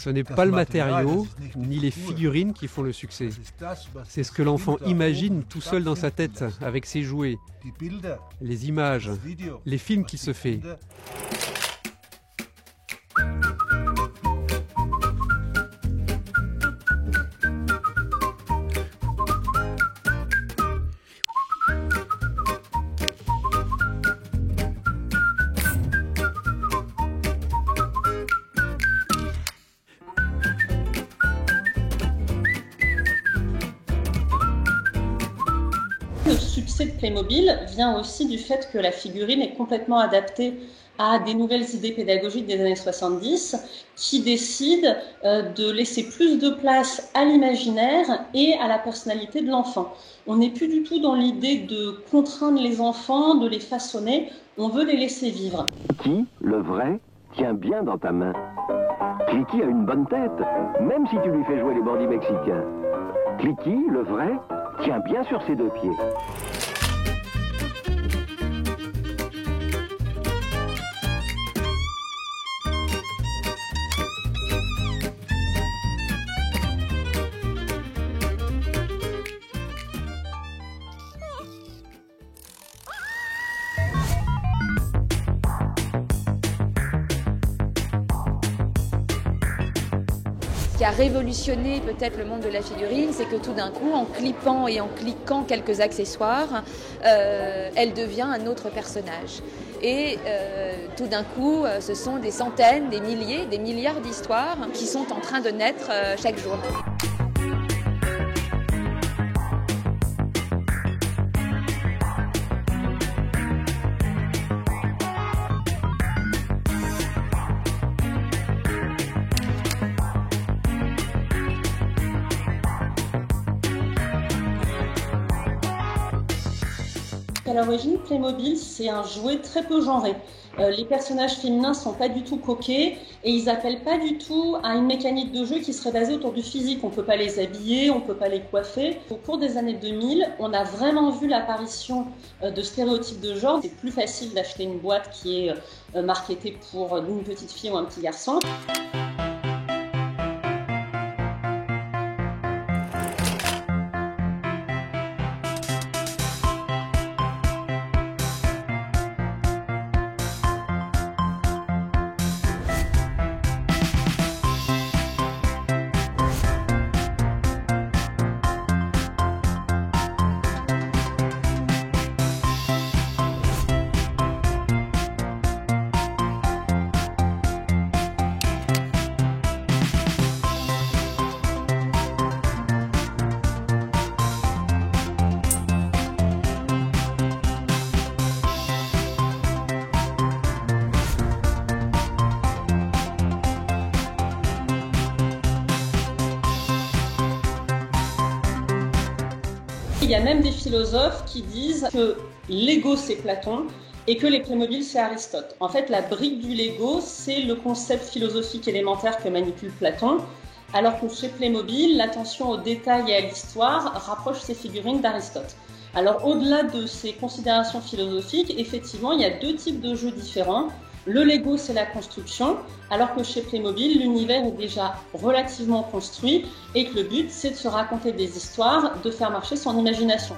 Ce n'est pas le matériau, ni les figurines qui font le succès. C'est ce que l'enfant imagine tout seul dans sa tête, avec ses jouets, les images, les films qu'il se fait. Le succès de Playmobil vient aussi du fait que la figurine est complètement adaptée à des nouvelles idées pédagogiques des années 70 qui décident de laisser plus de place à l'imaginaire et à la personnalité de l'enfant. On n'est plus du tout dans l'idée de contraindre les enfants, de les façonner, on veut les laisser vivre. Clicky, le vrai, tient bien dans ta main. Clicky a une bonne tête, même si tu lui fais jouer les bandits mexicains. Clicky, le vrai, tient bien sur ses deux pieds. Ce qui a révolutionné peut-être le monde de la figurine, c'est que tout d'un coup, en clippant et en cliquant quelques accessoires, elle devient un autre personnage. Et tout d'un coup, ce sont des centaines, des milliers, des milliards d'histoires qui sont en train de naître chaque jour. À l'origine, Playmobil, c'est un jouet très peu genré. Les personnages féminins ne sont pas du tout coquets et ils n'appellent pas du tout à une mécanique de jeu qui serait basée autour du physique. On ne peut pas les habiller, on ne peut pas les coiffer. Au cours des années 2000, on a vraiment vu l'apparition de stéréotypes de genre. C'est plus facile d'acheter une boîte qui est marketée pour une petite fille ou un petit garçon. Il y a même des philosophes qui disent que l'ego c'est Platon et que les Playmobil, c'est Aristote. En fait, la brique du Lego, c'est le concept philosophique élémentaire que manipule Platon, alors que chez Playmobil, l'attention aux détails et à l'histoire rapproche ces figurines d'Aristote. Alors, au-delà de ces considérations philosophiques, effectivement, il y a deux types de jeux différents. Le Lego, c'est la construction, alors que chez Playmobil, l'univers est déjà relativement construit et que le but, c'est de se raconter des histoires, de faire marcher son imagination.